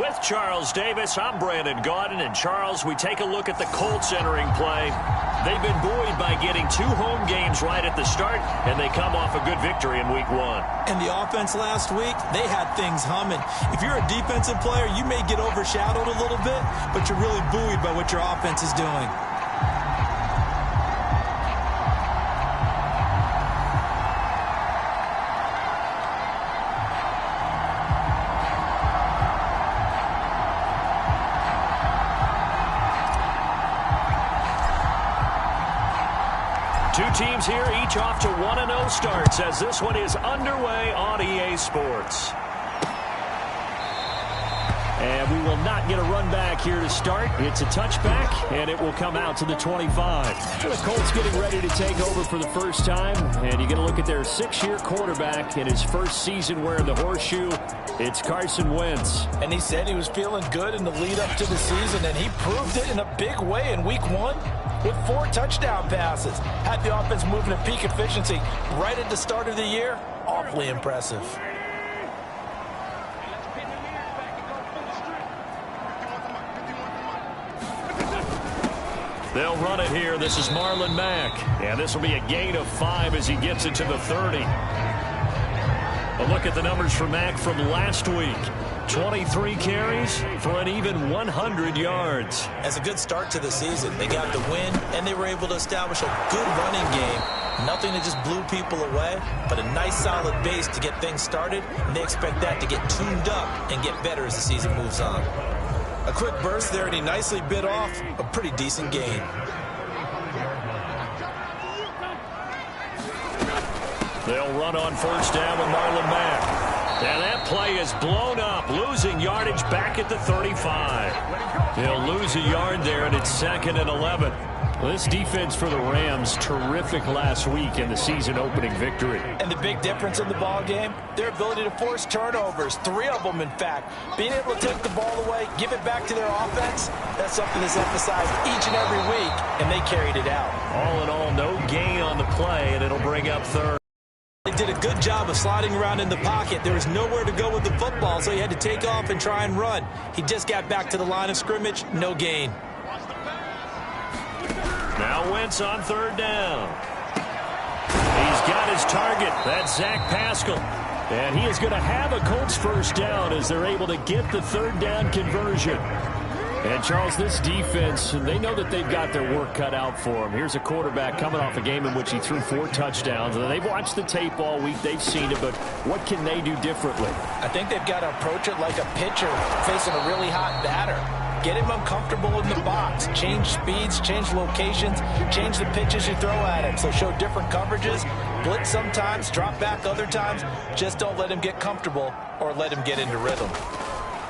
With Charles Davis, I'm Brandon Gaudin. And Charles, we take a look at the Colts entering play. They've been buoyed by getting 2 home games right at the start, and they come off a good victory in Week 1. And the offense last week, they had things humming. If you're a defensive player, you may get overshadowed a little bit, but you're really buoyed by what your offense is doing. Two teams here, each off to 1-0 starts as this one is underway on EA Sports. And we will not get a run back here to start. It's a touchback, and it will come out to the 25. So the Colts getting ready to take over for the first time. And you get a look at their 6-year quarterback in his first season wearing the horseshoe. It's Carson Wentz. And he said he was feeling good in the lead up to the season, and he proved it in a big way in Week 1 with 4 touchdown passes. Had the offense moving at peak efficiency right at the start of the year. Awfully impressive. They'll run it here. This is Marlon Mack. And this will be a gain of 5 as he gets it to the 30. A look at the numbers for Mack from last week. 23 carries for an even 100 yards. As a good start to the season, they got the win, and they were able to establish a good running game. Nothing that just blew people away, but a nice solid base to get things started, and they expect that to get tuned up and get better as the season moves on. A quick burst there, and he nicely bit off a pretty decent gain. They'll run on first down with Marlon Mack. And that play is blown up, losing yardage back at the 35. They'll lose a yard there, and it's 2nd and 11. Well, this defense for the Rams, terrific last week in the season-opening victory. And the big difference in the ball game, their ability to force turnovers, 3 of them, in fact. Being able to take the ball away, give it back to their offense, that's something that's emphasized each and every week, and they carried it out. All in all, no gain on the play, and it'll bring up 3rd. They did a good job of sliding around in the pocket. There was nowhere to go with the football, so he had to take off and try and run. He just got back to the line of scrimmage, no gain. Now Wentz on 3rd down. He's got his target. That's Zach Pascal. And he is going to have a Colts first down as they're able to get the 3rd down conversion. And, Charles, this defense, they know that they've got their work cut out for them. Here's a quarterback coming off a game in which he threw 4 touchdowns. And they've watched the tape all week. They've seen it, but what can they do differently? I think they've got to approach it like a pitcher facing a really hot batter. Get him uncomfortable in the box. Change speeds, change locations, change the pitches you throw at him. So show different coverages, blitz sometimes, drop back other times. Just don't let him get comfortable or let him get into rhythm.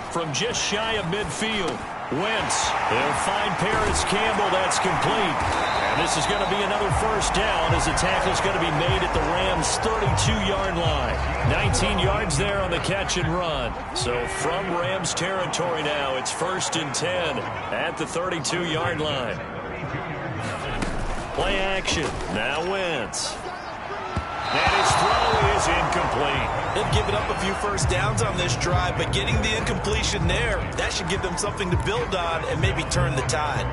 From just shy of midfield, Wentz. They'll find Paris Campbell. That's complete. And this is going to be another first down as the tackle's going to be made at the Rams' 32-yard line. 19 yards there on the catch and run. So from Rams territory now, it's 1st and 10 at the 32-yard line. Play action. Now Wentz. And his throw is incomplete. They've given up a few first downs on this drive, but getting the incompletion there, that should give them something to build on and maybe turn the tide.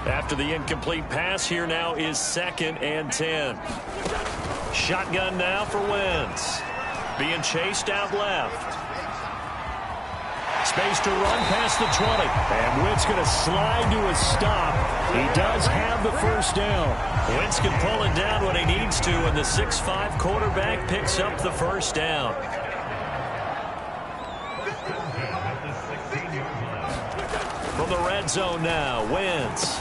After the incomplete pass, here now is 2nd and 10. Shotgun now for Wentz. Being chased out left. Space to run past the 20. And Wentz going to slide to a stop. He does have the first down. Wentz can pull it down when he needs to, and the 6'5" quarterback picks up the first down. From the red zone now, Wentz.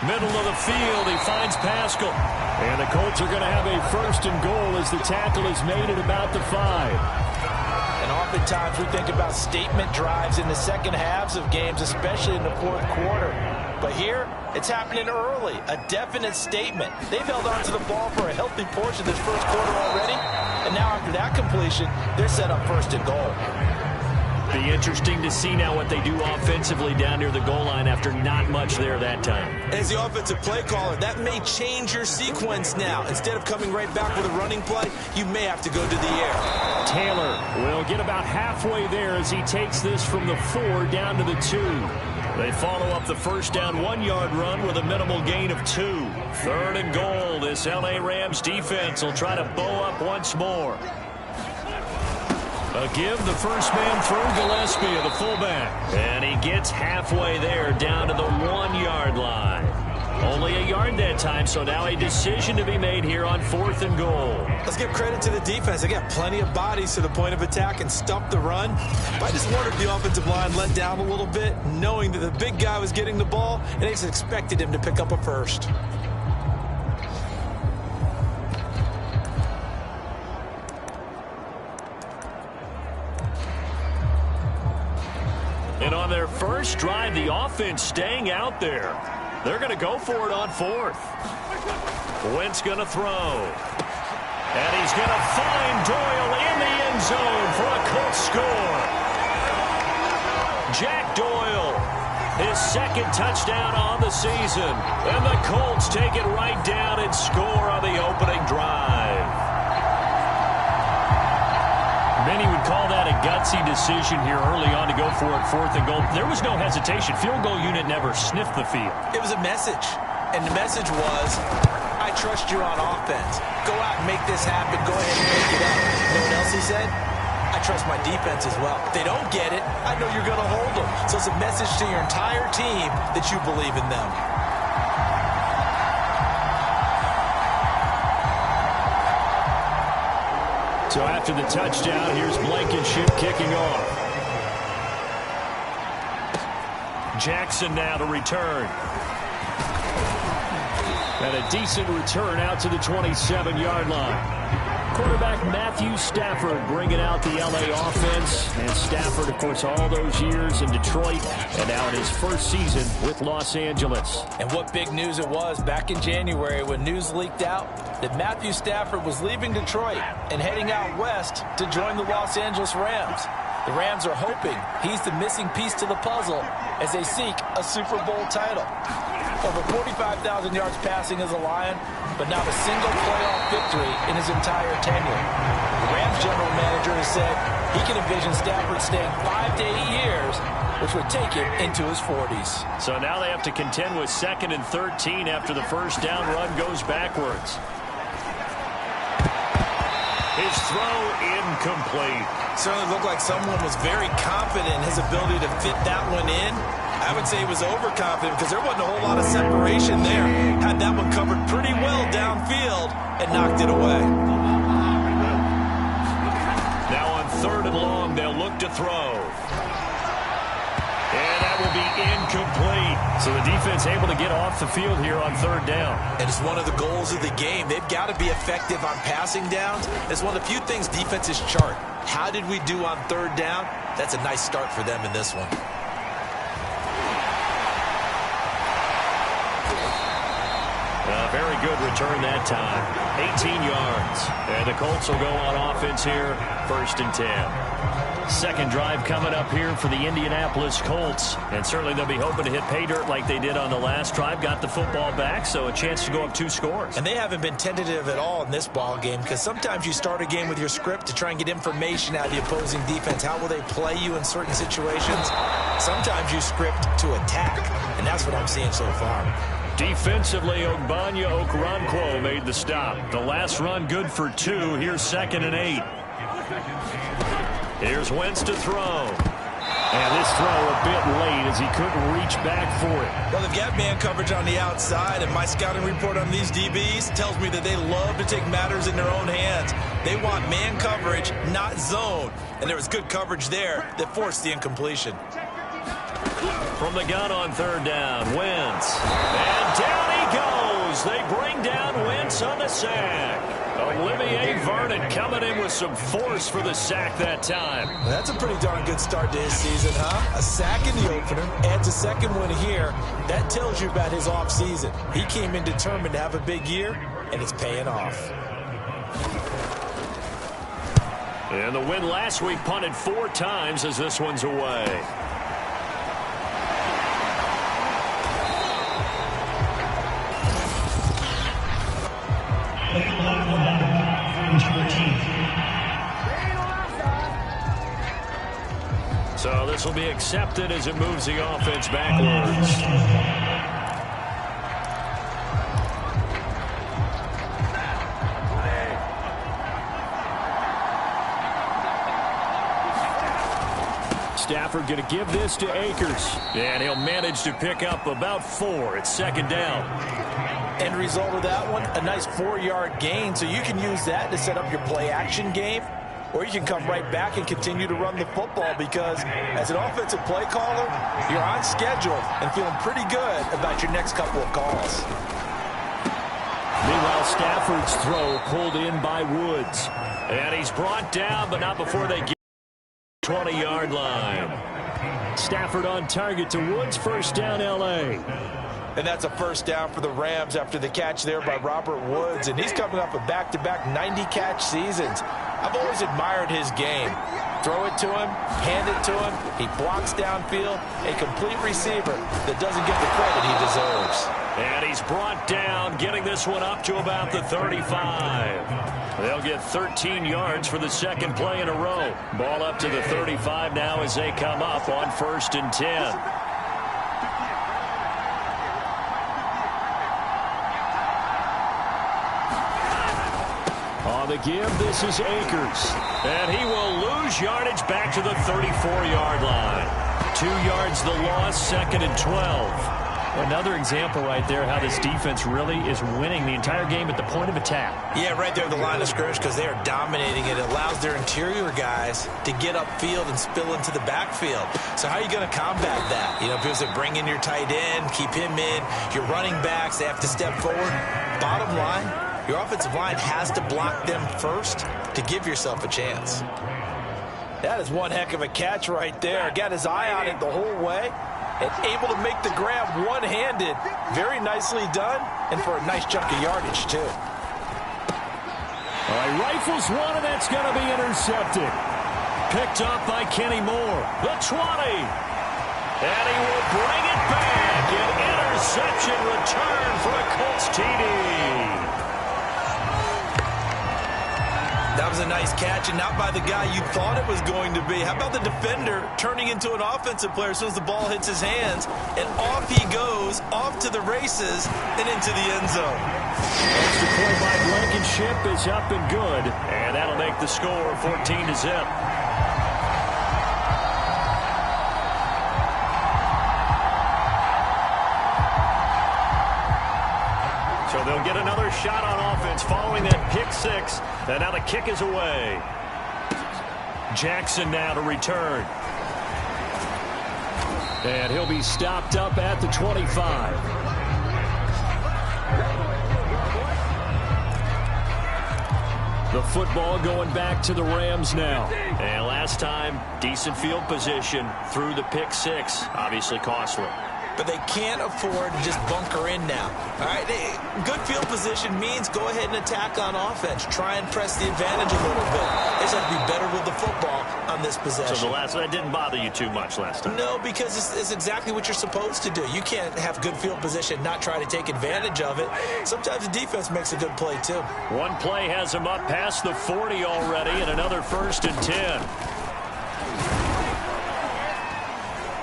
Middle of the field, he finds Pascal. And the Colts are going to have a 1st and goal as the tackle is made at about the 5. And oftentimes we think about statement drives in the second halves of games, especially in the 4th quarter. But here, it's happening early, a definite statement. They've held on to the ball for a healthy portion of this 1st quarter already, and now after that completion, they're set up 1st and goal. Be interesting to see now what they do offensively down near the goal line after not much there that time. As the offensive play caller, that may change your sequence now. Instead of coming right back with a running play, you may have to go to the air. Taylor will get about halfway there as he takes this from the 4 down to the 2. They follow up the first down 1-yard run with a minimal gain of 2. 3rd and goal. This L.A. Rams defense will try to bow up once more. A give the first man through Gillespie, the fullback. And he gets halfway there down to the 1-yard line. Only a yard that time, so now a decision to be made here on 4th and goal. Let's give credit to the defense. They got plenty of bodies to the point of attack and stop the run. I just wondered if the offensive line let down a little bit, knowing that the big guy was getting the ball, and they just expected him to pick up a first. And on their first drive, the offense staying out there. They're going to go for it on 4th. Wentz going to throw. And he's going to find Doyle in the end zone for a Colts score. Jack Doyle, his 2nd touchdown on the season. And the Colts take it right down and score on the opening drive. Many would call that a gutsy decision here early on to go for it 4th and goal. There was no hesitation. Field goal unit never sniffed the field. It was a message, and the message was, I trust you on offense. Go out and make this happen. Go ahead and make it up. You know what else he said? I trust my defense as well. If they don't get it, I know you're going to hold them. So it's a message to your entire team that you believe in them. So after the touchdown, here's Blankenship kicking off. Jackson now to return. And a decent return out to the 27-yard line. Quarterback Matthew Stafford bringing out the L.A. offense. And Stafford, of course, all those years in Detroit, and now in his first season with Los Angeles. And what big news it was back in January when news leaked out that Matthew Stafford was leaving Detroit and heading out west to join the Los Angeles Rams. The Rams are hoping he's the missing piece to the puzzle as they seek a Super Bowl title. Over 45,000 yards passing as a Lion, but not a single playoff victory in his entire tenure. The Rams general manager has said he can envision Stafford staying 5 to 8 years, which would take him into his 40s. So now they have to contend with 2nd and 13 after the first down run goes backwards. His throw incomplete. Certainly looked like someone was very confident in his ability to fit that one in. I would say he was overconfident because there wasn't a whole lot of separation there. Had that one covered pretty well downfield and knocked it away. Now on 3rd and long, they'll look to throw. And that will be incomplete. So the defense able to get off the field here on 3rd down. And it's one of the goals of the game. They've got to be effective on passing downs. It's one of the few things defenses chart. How did we do on 3rd down? That's a nice start for them in this one. A very good return that time. 18 yards. And the Colts will go on offense here, 1st and 10. Second drive coming up here for the Indianapolis Colts. And certainly they'll be hoping to hit pay dirt like they did on the last drive. Got the football back, so a chance to go up 2 scores. And they haven't been tentative at all in this ball game because sometimes you start a game with your script to try and get information out of the opposing defense. How will they play you in certain situations? Sometimes you script to attack, and that's what I'm seeing so far. Defensively, Ogbanya Okoronkwo made the stop. The last run good for 2. Here's 2nd and 8. Here's Wentz to throw. And this throw a bit late as he couldn't reach back for it. Well, they've got man coverage on the outside, and my scouting report on these DBs tells me that they love to take matters in their own hands. They want man coverage, not zone. And there was good coverage there that forced the incompletion. From the gun on 3rd down, Wentz. And down he goes. They bring down Wentz on the sack. Olivier Vernon coming in with some force for the sack that time. That's a pretty darn good start to his season, huh? A sack in the opener, adds a 2nd one here. That tells you about his offseason. He came in determined to have a big year, and it's paying off. And the win last week punted 4 times as this one's away. So this will be accepted as it moves the offense backwards. Stafford going to give this to Akers. And he'll manage to pick up about 4. It's 2nd down. End result of that one, a nice 4-yard gain. So you can use that to set up your play-action game. Or you can come right back and continue to run the football because as an offensive play caller, you're on schedule and feeling pretty good about your next couple of calls. Meanwhile, Stafford's throw pulled in by Woods. And he's brought down, but not before they get 20-yard line. Stafford on target to Woods. 1st down, L.A. And that's a 1st down for the Rams after the catch there by Robert Woods. And he's coming up a back-to-back 90-catch seasons. I've always admired his game. Throw it to him, hand it to him. He blocks downfield. A complete receiver that doesn't get the credit he deserves. And he's brought down, getting this one up to about the 35. They'll get 13 yards for the 2nd play in a row. Ball up to the 35 now as they come up on 1st and 10. On the give, this is Akers. And he will lose yardage back to the 34-yard line. 2 yards the loss, 2nd and 12. Another example right there how this defense really is winning the entire game at the point of attack. Yeah, right there at the line of scrimmage because they are dominating it. It allows their interior guys to get upfield and spill into the backfield. So how are you going to combat that? You know, people say bring in your tight end, keep him in. Your running backs, they have to step forward. Bottom line, your offensive line has to block them first to give yourself a chance. That is one heck of a catch right there. Got his eye on it the whole way. And able to make the grab one-handed. Very nicely done, and for a nice chunk of yardage, too. All right, rifles one, and that's going to be intercepted. Picked up by Kenny Moore. The 20. And he will bring it back. An interception return for a Colts TD. That was a nice catch, and not by the guy you thought it was going to be. How about the defender turning into an offensive player as soon as the ball hits his hands, and off he goes, off to the races, and into the end zone. Extra point by Blankenship is up and good, and that'll make the score 14-0. So they'll get another shot on offense following that pick 6. And now the kick is away. Jackson now to return. And he'll be stopped up at the 25. The football going back to the Rams now. And last time, decent field position through the pick 6. Obviously costly. But they can't afford to just bunker in now. All right, good field position means go ahead and attack on offense. Try and press the advantage a little bit. They just have to be better with the football on this possession. So that didn't bother you too much last time? No, because it's exactly what you're supposed to do. You can't have good field position and not try to take advantage of it. Sometimes the defense makes a good play, too. One play has him up past the 40 already, and another 1st and 10.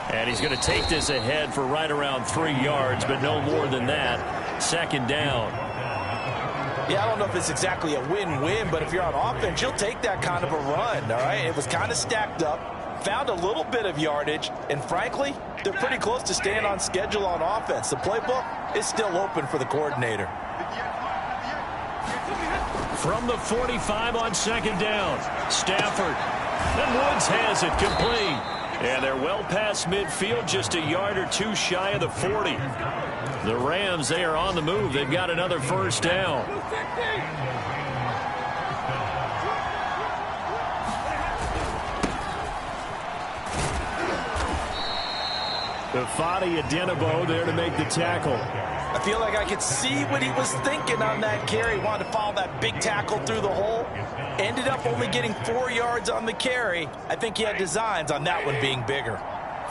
And he's going to take this ahead for right around 3 yards, but no more than that. 2nd down. Yeah, I don't know if it's exactly a win-win, but if you're on offense, you'll take that kind of a run, all right? It was kind of stacked up, found a little bit of yardage, and frankly, they're pretty close to staying on schedule on offense. The playbook is still open for the coordinator. From the 45 on 2nd down, Stafford. And Woods has it complete. And they're well past midfield, just a yard or 2 shy of the 40. The Rams, they are on the move. They've got another 1st down. Ifeadi Odenigbo there to make the tackle. I feel like I could see what he was thinking on that carry. Wanted to follow that big tackle through the hole. Ended up only getting 4 yards on the carry. I think he had designs on that one being bigger.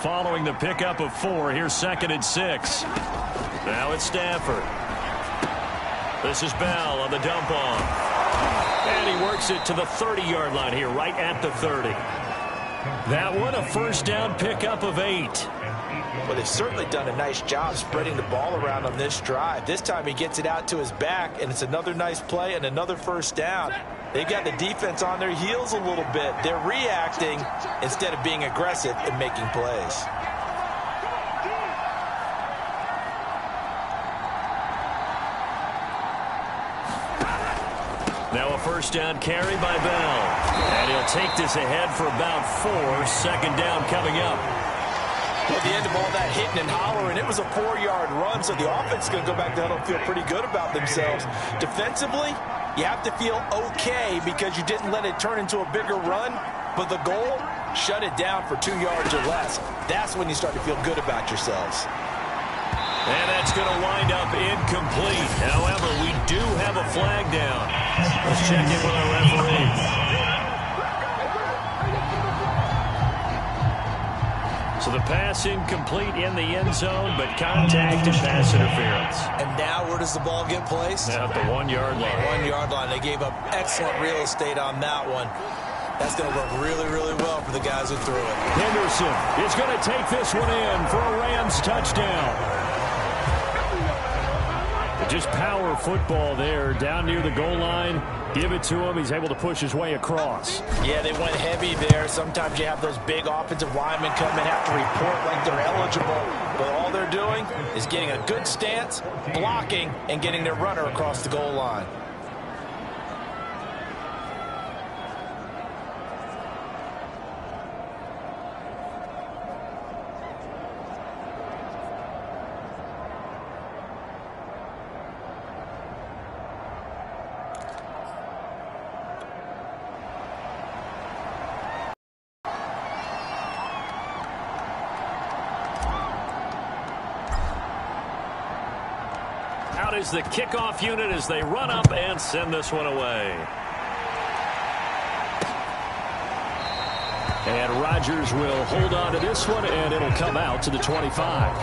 Following the pickup of 4, here's 2nd and 6. Now it's Stafford. This is Bell on the dump off. And he works it to the 30-yard line here, right at the 30. That one, a first down pickup of 8. Well, they've certainly done a nice job spreading the ball around on this drive. This time he gets it out to his back, and it's another nice play and another first down. They've got the defense on their heels a little bit. They're reacting instead of being aggressive and making plays. Now a first down carry by Bell. And he'll take this ahead for about 4. 2nd down coming up. At the end of all that hitting and hollering, it was a 4-yard run, so the offense is going to go back to huddle and feel pretty good about themselves. Defensively, you have to feel okay because you didn't let it turn into a bigger run, but the goal, shut it down for 2 yards or less. That's when you start to feel good about yourselves. And that's going to wind up incomplete. However, we do have a flag down. Let's check in with our referee. So the pass incomplete in the end zone, but contact and pass interference. And now where does the ball get placed? At the 1-yard line. 1-yard line. They gave up excellent real estate on that one. That's going to work really, really well for the guys who threw it. Henderson is going to take this one in for a Rams touchdown. Just power football there, down near the goal line. Give it to him. He's able to push his way across. Yeah, they went heavy there. Sometimes you have those big offensive linemen come and have to report like they're eligible. But all they're doing is getting a good stance, blocking, and getting their runner across the goal line. Out is the kickoff unit as they run up and send this one away. And Rodgers will hold on to this one, and it'll come out to the 25.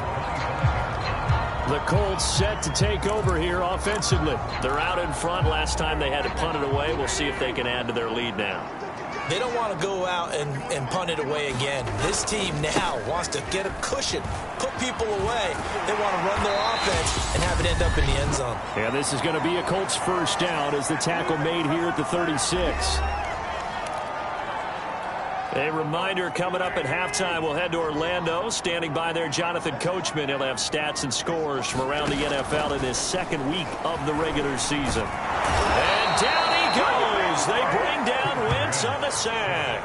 The Colts set to take over here offensively. They're out in front. Last time they had to punt it away. We'll see if they can add to their lead now. They don't want to go out and punt it away again. This team now wants to get a cushion, put people away. They want to run their offense and have it end up in the end zone. Yeah, this is going to be a Colts first down as the tackle made here at the 36. A reminder coming up at halftime, we'll head to Orlando. Standing by there, Jonathan Coachman. He'll have stats and scores from around the NFL in his 2nd week of the regular season. And down he goes. They bring down Wentz on the sack.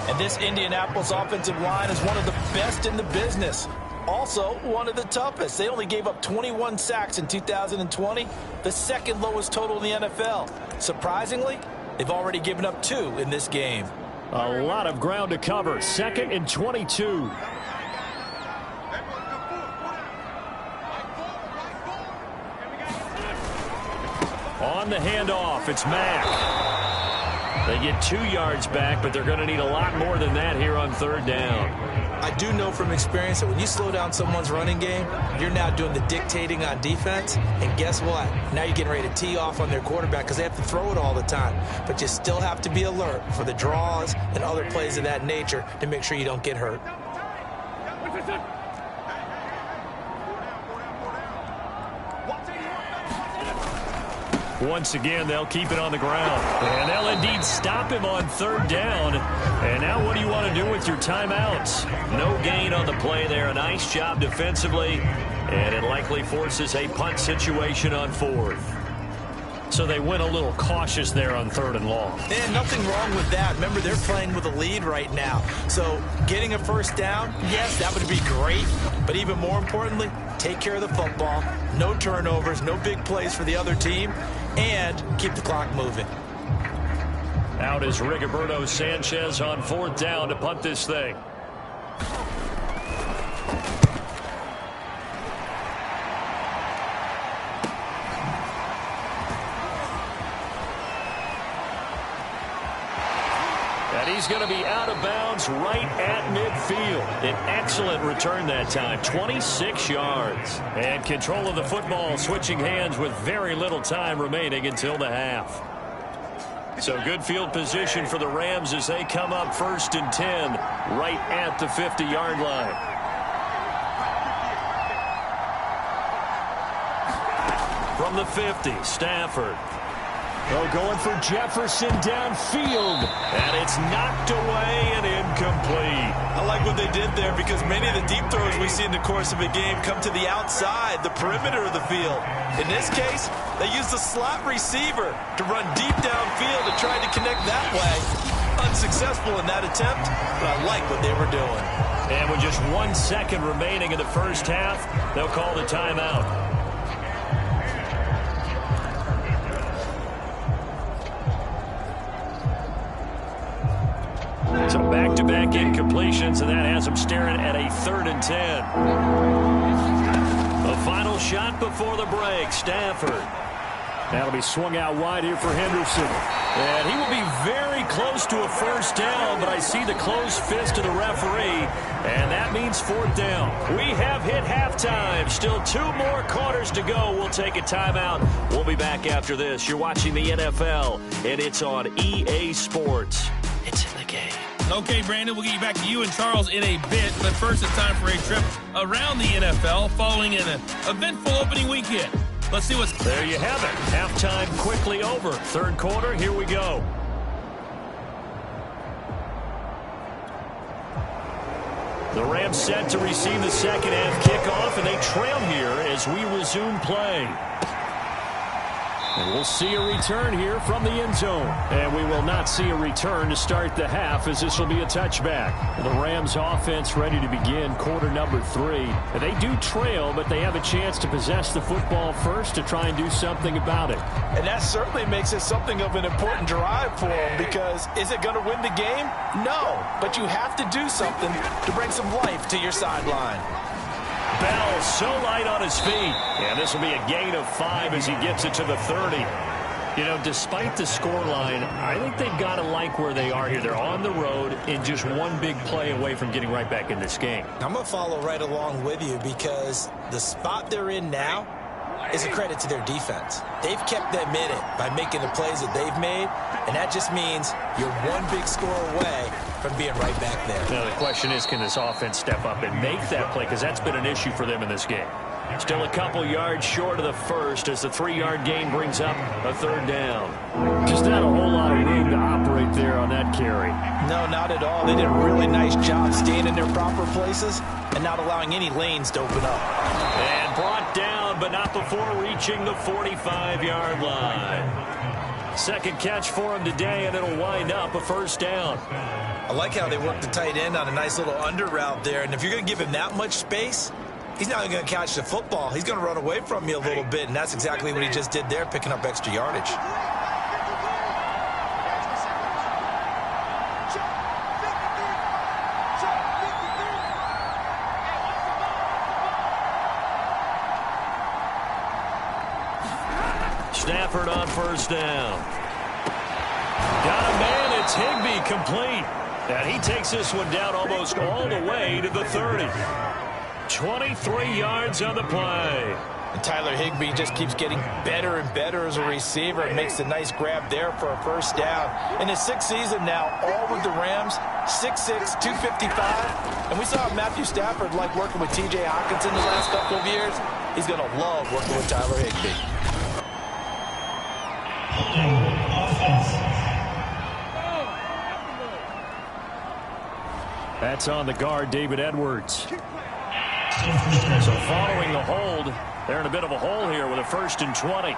And this Indianapolis offensive line is one of the best in the business. Also, one of the toughest. They only gave up 21 sacks in 2020, the 2nd lowest total in the NFL. Surprisingly, they've already given up 2 in this game. A lot of ground to cover. 2nd and 22. On the handoff, it's Mack. They get 2 yards back, but they're going to need a lot more than that here on 3rd down. I do know from experience that when you slow down someone's running game, you're now doing the dictating on defense. And guess what? Now you're getting ready to tee off on their quarterback because they have to throw it all the time. But you still have to be alert for the draws and other plays of that nature to make sure you don't get hurt. Once again, they'll keep it on the ground. And they'll indeed stop him on 3rd down. And now what do you want to do with your timeouts? No gain on the play there. A nice job defensively. And it likely forces a punt situation on 4th. So they went a little cautious there on 3rd and long. And nothing wrong with that. Remember, they're playing with a lead right now. So getting a first down, yes, that would be great. But even more importantly, take care of the football. No turnovers, no big plays for the other team. And keep the clock moving. Out is Rigoberto Sanchez on 4th down to punt this thing. he's going to be out of bounds right at midfield. An excellent return that time, 26 yards. And control of the football switching hands with very little time remaining until the half. So good field position for the Rams as they come up 1st and 10 right at the 50-yard line. From the 50, Stafford. Oh, going for Jefferson downfield. And it's knocked away and incomplete. I like what they did there because many of the deep throws we see in the course of a game come to the outside, the perimeter of the field. In this case, they used the slot receiver to run deep downfield and tried to connect that way. Unsuccessful in that attempt, but I like what they were doing. And with just 1 second remaining in the first half, they'll call the timeout. So back-to-back incompletions, and that has them staring at a 3rd and 10. The final shot before the break, Stafford. That'll be swung out wide here for Henderson. And he will be very close to a first down, but I see the closed fist of the referee, and that means 4th down. We have hit halftime. Still 2 more quarters to go. We'll take a timeout. We'll be back after this. You're watching the NFL, and it's on EA Sports. It's in the game. Okay, Brandon, we'll get you back to you and Charles in a bit, but first it's time for a trip around the NFL following an eventful opening weekend. Let's see what's... There you have it. Halftime quickly over. 3rd quarter, here we go. The Rams set to receive the second half kickoff, and they trail here as we resume play. And we'll see a return here from the end zone. And we will not see a return to start the half, as this will be a touchback. The Rams offense ready to begin quarter number 3. And they do trail, but they have a chance to possess the football first to try and do something about it. And that certainly makes it something of an important drive for them, because is it going to win the game? No, but you have to do something to bring some life to your sideline. Bell so light on his feet. And this will be a gain of 5 as he gets it to the 30. You know, despite the scoreline, I think they've got to like where they are here. They're on the road and just one big play away from getting right back in this game. I'm going to follow right along with you because the spot they're in now is a credit to their defense. They've kept them in it by making the plays that they've made, and that just means you're one big score away from being right back there. Now, the question is, can this offense step up and make that play? Because that's been an issue for them in this game. Still a couple yards short of the first as the 3-yard gain brings up a 3rd down. Just not a whole lot of room to operate there on that carry. No, not at all. They did a really nice job staying in their proper places and not allowing any lanes to open up. And brought down, but not before reaching the 45-yard line. Second catch for him today, and it'll wind up a 1st down. I like how they worked the tight end on a nice little under route there. And if you're going to give him that much space, he's not going to catch the football. He's going to run away from you a little bit, and that's exactly what he just did there, picking up extra yardage. Stafford on 1st down. Got a man, it's Higbee, complete. And he takes this one down almost all the way to the 30. 23 yards on the play. And Tyler Higbee just keeps getting better and better as a receiver and makes a nice grab there for a 1st down. In his 6th season now, all with the Rams, 6'6", 255. And we saw Matthew Stafford like working with T.J. Hockenson the last couple of years. He's going to love working with Tyler Higbee. That's on the guard, David Edwards. So following the hold, they're in a bit of a hole here with a 1st and 20.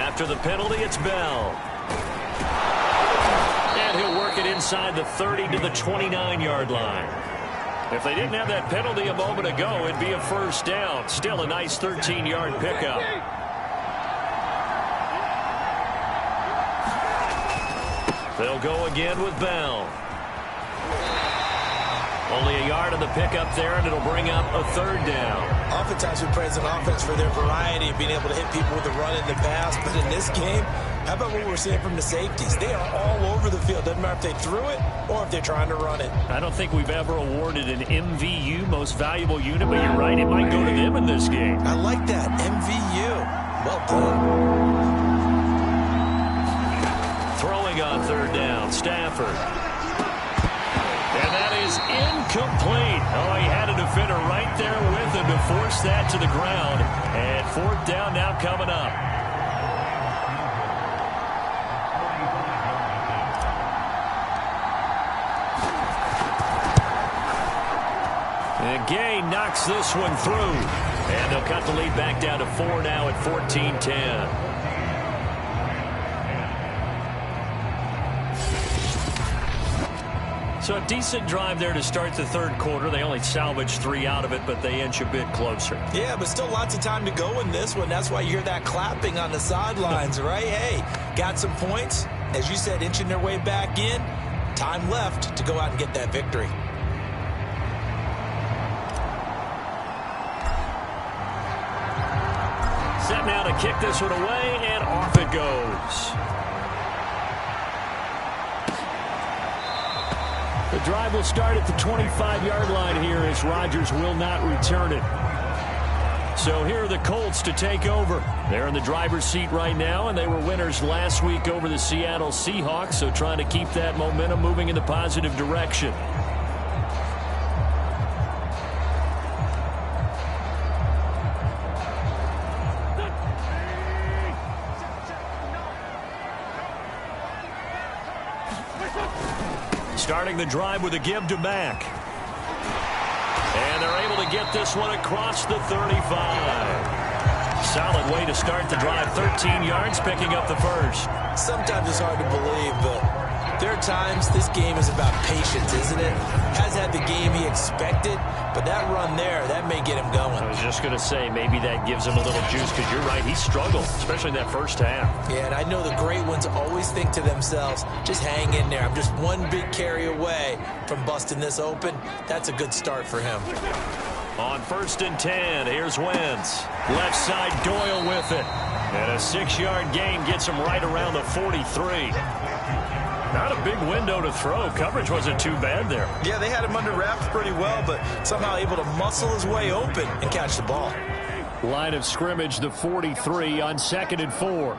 After the penalty, it's Bell. And he'll work it inside the 30 to the 29-yard line. If they didn't have that penalty a moment ago, it'd be a 1st down. Still a nice 13-yard pickup. They'll go again with Bell. Only a yard on the pickup there, and it'll bring up a third down. Oftentimes we praise an offense for their variety of being able to hit people with the run and the pass, but in this game, how about what we're seeing from the safeties? They are all over the field. Doesn't matter if they threw it or if they're trying to run it. I don't think we've ever awarded an MVU, most valuable unit, but you're right, it might go to them in this game. I like that, MVU. Well done. Throwing on third down, Stafford. And that is incomplete. Oh, he had a defender right there with him to force that to the ground. And fourth down now coming up. And Gay knocks this one through. And they'll cut the lead back down to 4 now at 14-10. So a decent drive there to start the third quarter. They only salvaged 3 out of it, but they inch a bit closer. Yeah, but still lots of time to go in this one. That's why you hear that clapping on the sidelines, right? Hey, got some points. As you said, inching their way back in. Time left to go out and get that victory. Set now to kick this one away, and off it goes. The drive will start at the 25-yard line here as Rodgers will not return it. So here are the Colts to take over. They're in the driver's seat right now, and they were winners last week over the Seattle Seahawks, so trying to keep that momentum moving in the positive direction. Starting the drive with a give to Mack. And they're able to get this one across the 35. Solid way to start the drive. 13 yards, picking up the first. Sometimes it's hard to believe, but there are times this game is about patience, isn't it? Has had the game he expected, but that run there, that may get him going. I was just going to say, maybe that gives him a little juice, because you're right, he struggled, especially in that first half. Yeah, and I know the great ones always think to themselves, just hang in there. I'm just one big carry away from busting this open. That's a good start for him. On 1st and 10, here's Wentz. Left side, Doyle with it. And a 6-yard gain gets him right around the 43. Not a big window to throw. Coverage wasn't too bad there. Yeah, they had him under wraps pretty well, but somehow able to muscle his way open and catch the ball. Line of scrimmage, the 43 on 2nd and 4.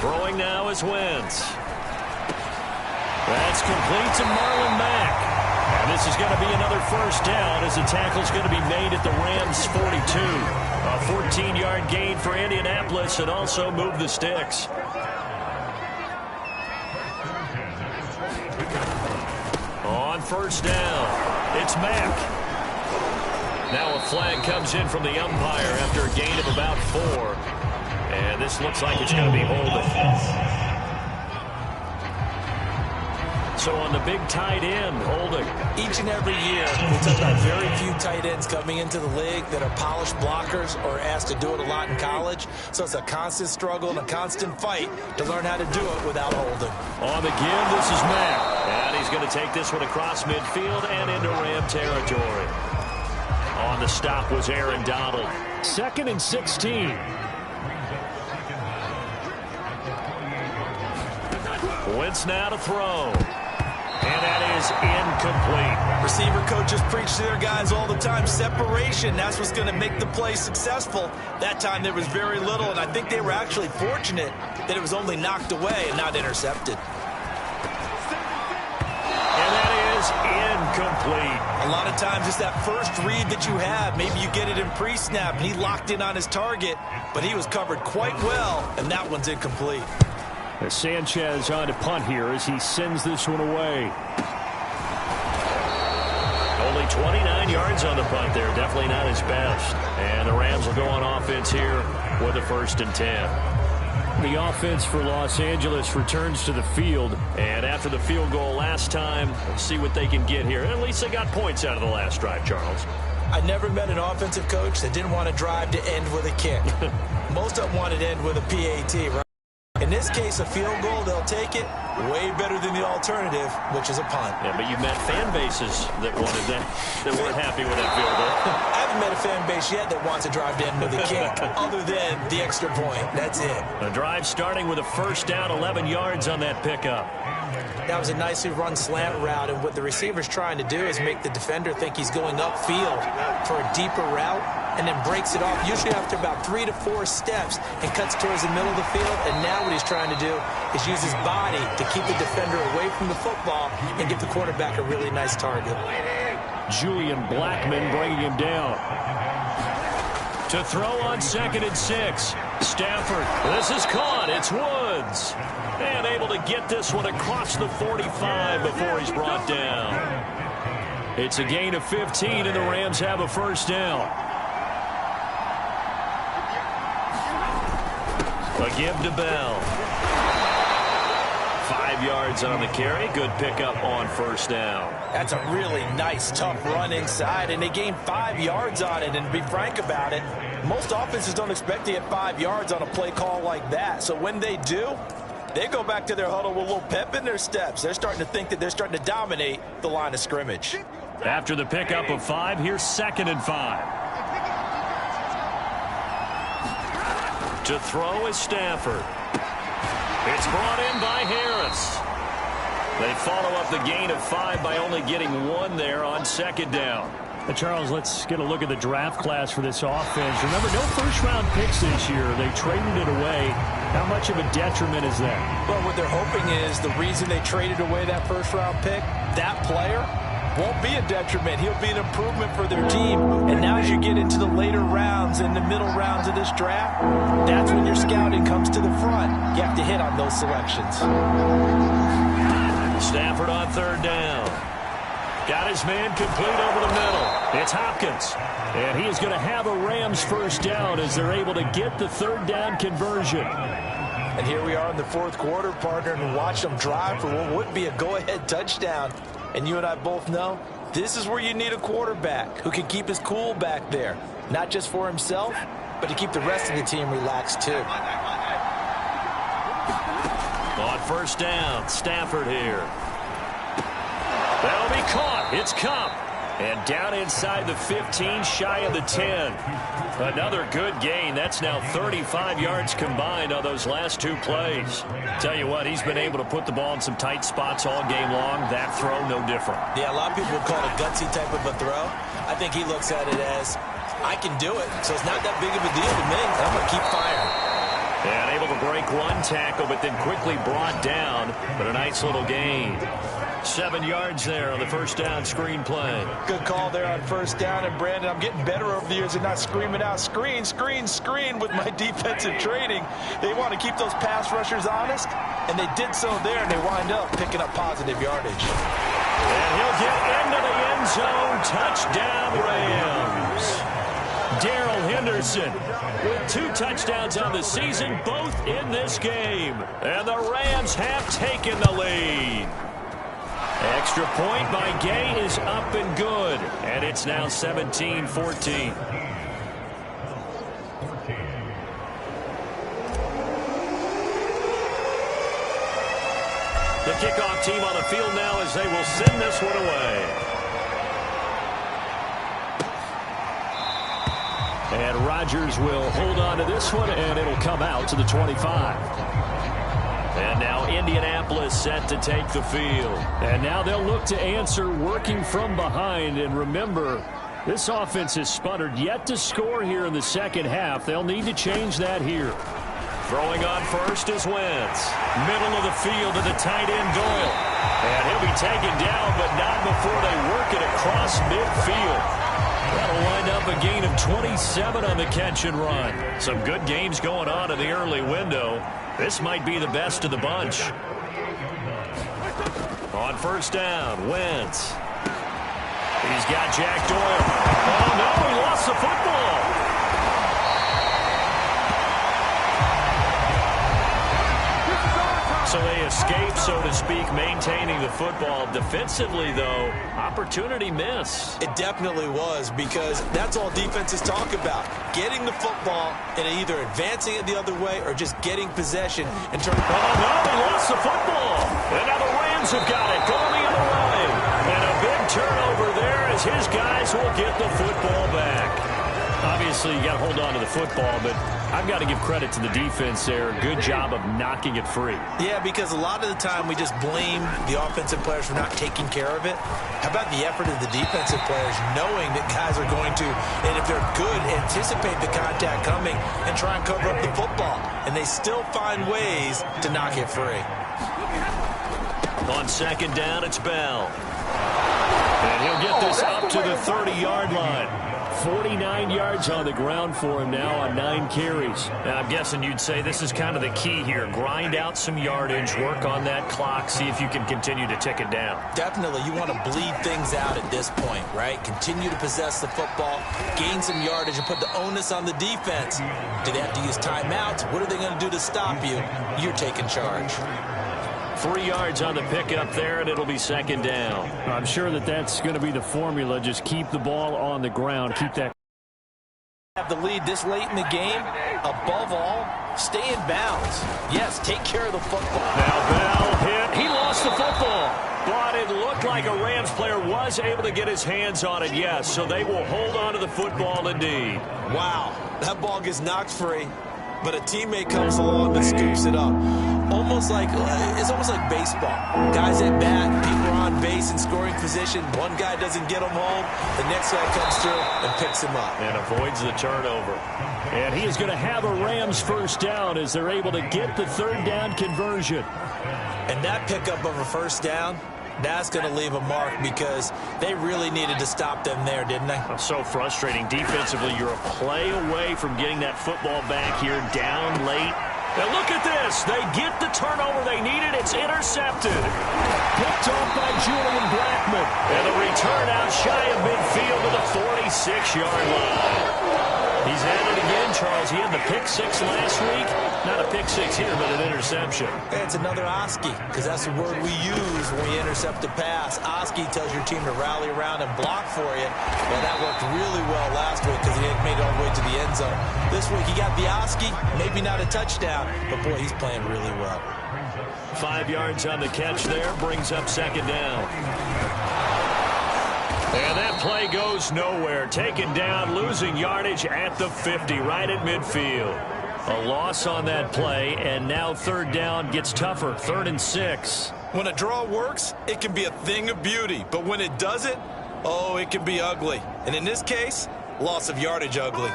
Throwing now is Wentz. That's complete to Marlon Mack. And this is going to be another first down as the tackle's going to be made at the Rams' 42. A 14-yard gain for Indianapolis and also move the sticks. On 1st down, it's Mack. Now a flag comes in from the umpire after a gain of about 4. And this looks like it's going to be holding. So on the big tight end, holding. Each and every year, we talk about very few tight ends coming into the league that are polished blockers or asked to do it a lot in college. So it's a constant struggle and a constant fight to learn how to do it without holding. On the give, this is Mack. And he's going to take this one across midfield and into Ram territory. On the stop was Aaron Donald. 2nd and 16. Wentz now to throw. And that is incomplete. Receiver coaches preach to their guys all the time. Separation, that's what's going to make the play successful. That time there was very little, and I think they were actually fortunate that it was only knocked away and not intercepted. And that is incomplete. A lot of times it's that first read that you have. Maybe you get it in pre-snap, and he locked in on his target, but he was covered quite well, and that one's incomplete. As Sanchez on to punt here as he sends this one away. Only 29 yards on the punt there. Definitely not his best. And the Rams will go on offense here with a 1st and 10. The offense for Los Angeles returns to the field. And after the field goal last time, let's see what they can get here. At least they got points out of the last drive, Charles. I never met an offensive coach that didn't want to drive to end with a kick. Most of them wanted to end with a PAT, right? In this case, a field goal, they'll take it. Way better than the alternative, which is a punt. Yeah, but you've met fan bases that wanted that weren't happy with that field goal. I haven't met a fan base yet that wants to drive in with a kick other than the extra point. That's it. A drive starting with a first down, 11 yards on that pickup. That was a nicely run slant route, and what the receiver's trying to do is make the defender think he's going upfield for a deeper route, and then breaks it off, usually after about 3 to 4 steps, and cuts towards the middle of the field. And now what he's trying to do is use his body to keep the defender away from the football and give the quarterback a really nice target. Julian Blackmon bringing him down. To throw on 2nd and 6. Stafford. This is caught. It's Woods. And able to get this one across the 45 before he's brought down. It's a gain of 15, and the Rams have a first down. A give to Bell. 5 yards on the carry. Good pickup on first down. That's a really nice, tough run inside, and they gained 5 yards on it. And to be frank about it, most offenses don't expect to get 5 yards on a play call like that. So when they do, they go back to their huddle with a little pep in their steps. They're starting to think that they're starting to dominate the line of scrimmage. After the pickup of 5, here's 2nd and 5. To throw is Stafford. It's brought in by Harris. They follow up the gain of 5 by only getting 1 there on 2nd down. Charles, let's get a look at the draft class for this offense. Remember, no first-round picks this year. They traded it away. How much of a detriment is that? Well, what they're hoping is the reason they traded away that first-round pick, that player won't be a detriment. He'll be an improvement for their team. And now as you get into the later rounds and the middle rounds of this draft, that's when your scouting comes to the front. You have to hit on those selections. Stafford on 3rd down. Got his man complete over the middle. It's Hopkins. And he is going to have a Rams first down as they're able to get the 3rd down conversion. And here we are in the 4th quarter, partner, and watch them drive for what would be a go-ahead touchdown. And you and I both know this is where you need a quarterback who can keep his cool back there. Not just for himself, but to keep the rest of the team relaxed too. On 1st down, Stafford here. That'll be caught. It's Kupp. And down inside the 15, shy of the 10. Another good gain. That's now 35 yards combined on those last 2 plays. Tell you what, he's been able to put the ball in some tight spots all game long. That throw, no different. Yeah, a lot of people would call it a gutsy type of a throw. I think he looks at it as, I can do it, so it's not that big of a deal to me. I'm going to keep firing. And able to break 1 tackle, but then quickly brought down. But a nice little gain. 7 yards there on the 1st down screen play. Good call there on 1st down. And Brandon, I'm getting better over the years and not screaming out screen, screen, screen with my defensive training. They want to keep those pass rushers honest, and they did so there, and they wind up picking up positive yardage. And he'll get into the end zone. Touchdown, Rams. Darrell Henderson with 2 touchdowns on the season, both in this game. And the Rams have taken the lead. Extra point by Gay is up and good. And it's now 17-14. The kickoff team on the field now as they will send this one away. And Rodgers will hold on to this one, and it'll come out to the 25. And now Indianapolis set to take the field. And now they'll look to answer working from behind. And remember, this offense has sputtered yet to score here in the 2nd half. They'll need to change that here. Throwing on first is Wentz. Middle of the field to the tight end Doyle. And he'll be taken down, but not before they work it across midfield. That'll wind up a gain of 27 on the catch and run. Some good games going on in the early window. This might be the best of the bunch. On 1st down, Wentz. He's got Jack Doyle. Oh, no, he lost the football. So they escape, so to speak, maintaining the football. Defensively, though, opportunity miss. It definitely was, because that's all defenses talk about. Getting the football and either advancing it the other way or just getting possession and turning. Oh, no, they lost the football. And now the Rams have got it going the other way. And a big turnover there as his guys will get the football back. Obviously, you got to hold on to the football, but I've got to give credit to the defense there. Good job of knocking it free. Yeah, because a lot of the time we just blame the offensive players for not taking care of it. How about the effort of the defensive players knowing that guys are going to, and if they're good, anticipate the contact coming and try and cover up the football. And they still find ways to knock it free. On second down, it's Bell. And he'll get this up to the 30-yard line. 49 yards on the ground for him now on 9 carries. Now, I'm guessing you'd say this is kind of the key here. Grind out some yardage, work on that clock, see if you can continue to tick it down. Definitely. You want to bleed things out at this point, right? Continue to possess the football, gain some yardage, and put the onus on the defense. Do they have to use timeouts? What are they going to do to stop you? You're taking charge. 3 yards on the pickup there, and it'll be second down. I'm sure that that's going to be the formula. Just keep the ball on the ground. Keep that. Have the lead this late in the game. Above all, stay in bounds. Yes, take care of the football. Now Bell hit. He lost the football. But it looked like a Rams player was able to get his hands on it, yes. So they will hold on to the football indeed. Wow, that ball gets knocked free. But a teammate comes along and scoops it up. It's almost like baseball. Guys at bat, people are on base in scoring position. One guy doesn't get him home. The next guy comes through and picks him up. And avoids the turnover. And he is going to have a Rams first down as they're able to get the third down conversion. And that pickup of a first down, that's going to leave a mark because they really needed to stop them there, didn't they? So frustrating. Defensively, you're a play away from getting that football back here down late. Now look at this. They get the turnover they needed. It's intercepted. Picked off by Julian Blackmon. And the return out shy of midfield to the 46-yard line. He's at it again, Charles. He had the pick six last week. Not a pick six here, but an interception. It's another Oski, because that's the word we use when we intercept a pass. Oski tells your team to rally around and block for you. Well, that worked really well last week because he had made it all the way to the end zone. This week he got the Oski, maybe not a touchdown, but boy, he's playing really well. 5 yards on the catch there, brings up second down. And that play goes nowhere. Taken down, losing yardage at the 50, right at midfield. A loss on that play, and now third down gets tougher. 3rd and 6. When a draw works, it can be a thing of beauty. But when it doesn't, oh, it can be ugly. And in this case, loss of yardage ugly.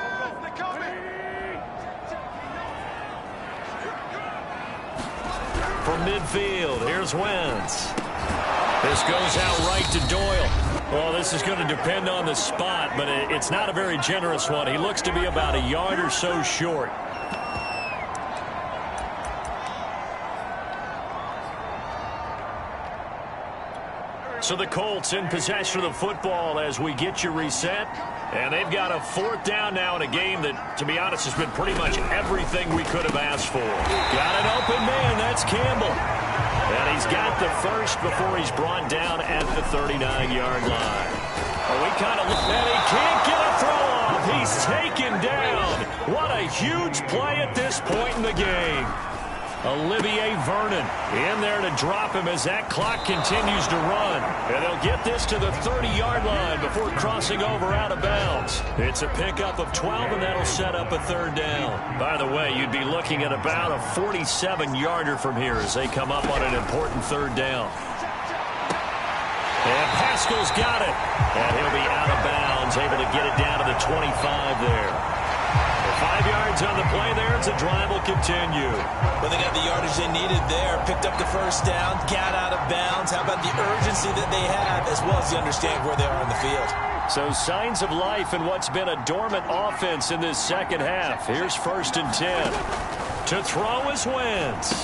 From midfield, here's Wentz. This goes out right to Doyle. Well, this is going to depend on the spot, but it's not a very generous one. He looks to be about a yard or so short. So the Colts in possession of the football as we get you reset. And they've got a 4th down now in a game that, to be honest, has been pretty much everything we could have asked for. Got an open man. That's Campbell. And he's got the first before he's brought down at the 39-yard line. We kind of look at it. He can't get a throw off. He's taken down. What a huge play at this point in the game. Olivier Vernon in there to drop him as that clock continues to run. And they'll get this to the 30-yard line before crossing over out of bounds. It's a pickup of 12, and that'll set up a 3rd down. By the way, you'd be looking at about a 47-yarder from here as they come up on an important 3rd down. And Pascal's got it. And he'll be out of bounds, able to get it down to the 25 there. 5 yards on the play there. It's a drive will continue. Well, they got the yardage they needed there. Picked up the first down. Got out of bounds. How about the urgency that they have as well as they understand where they are on the field? So signs of life in what's been a dormant offense in this second half. Here's 1st and 10. To throw is Wentz.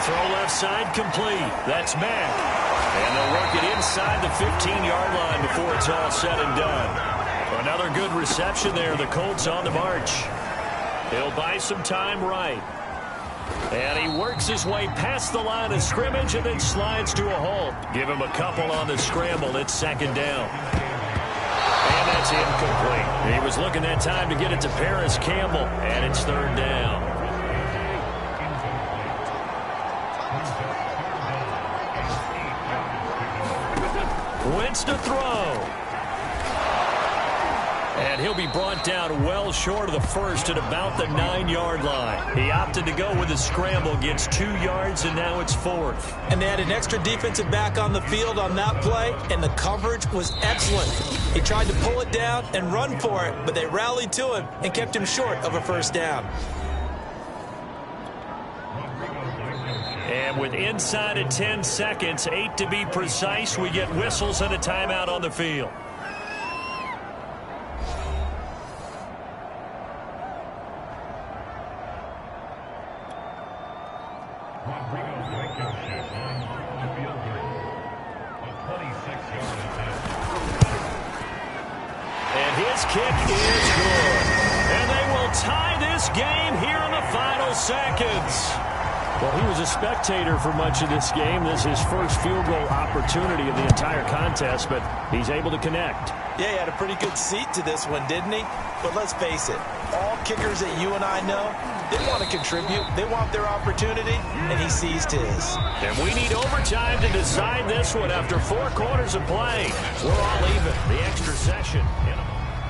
Throw left side complete. That's Mack. And they'll work it inside the 15-yard line before it's all said and done. Another good reception there. The Colts on the march. They'll buy some time right. And he works his way past the line of scrimmage and then slides to a halt. Give him a couple on the scramble. It's second down. And that's incomplete. He was looking that time to get it to Paris Campbell, and it's third down. Wentz to throw. And he'll be brought down well short of the first at about the 9-yard line. He opted to go with a scramble, gets 2 yards, and now it's fourth. And they had an extra defensive back on the field on that play, and the coverage was excellent. He tried to pull it down and run for it, but they rallied to him and kept him short of a first down. And with inside of 10 seconds, 8 to be precise, we get whistles and a timeout on the field. And his kick is good. And they will tie this game here in the final seconds. Well, he was a spectator for much of this game. This is his first field goal opportunity of the entire contest, but he's able to connect. Yeah, he had a pretty good seat to this one, didn't he? But let's face it, all kickers that you and I know, they want to contribute. They want their opportunity, and he seized his. And we need overtime to decide this one after 4 quarters of play. We're all even. The extra session.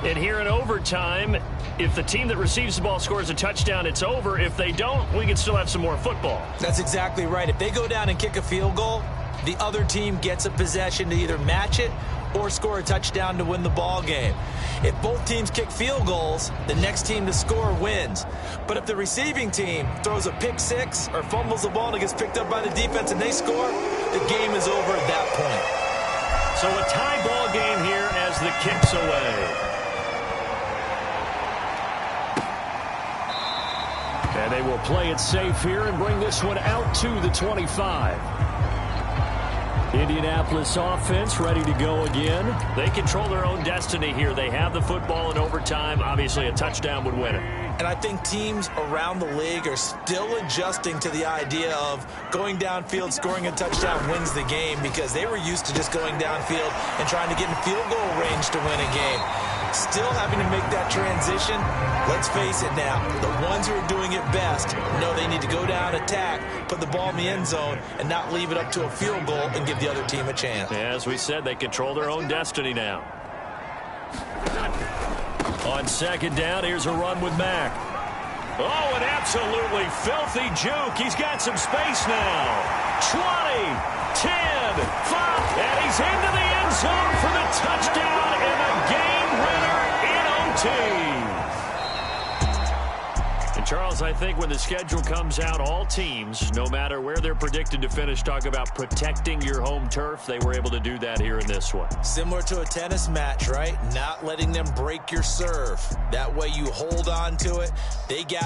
And here in overtime, if the team that receives the ball scores a touchdown, it's over. If they don't, we can still have some more football. That's exactly right. If they go down and kick a field goal, the other team gets a possession to either match it or score a touchdown to win the ball game. If both teams kick field goals, the next team to score wins. But if the receiving team throws a pick six or fumbles the ball and it gets picked up by the defense and they score, the game is over at that point. So a tie ball game here as the kick's away. And they will play it safe here and bring this one out to the 25. Indianapolis offense ready to go again. They control their own destiny here. They have the football in overtime. Obviously, a touchdown would win it. And I think teams around the league are still adjusting to the idea of going downfield, scoring a touchdown wins the game, because they were used to just going downfield and trying to get in field goal range to win a game. Still having to make that transition. Let's face it now, the ones who are doing it best know they need to go down, attack, put the ball in the end zone, and not leave it up to a field goal and give the other team a chance. As we said, they control their own destiny now. On second down, here's a run with Mack. Oh, an absolutely filthy juke. He's got some space now. 20, 10, 5, and he's into the end zone for the touchdown and the game winner in OT. And Charles, I think when the schedule comes out, all teams, no matter where they're predicted to finish, talk about protecting your home turf. They were able to do that here in this one. Similar to a tennis match, right? Not letting them break your serve. That way you hold on to it. They got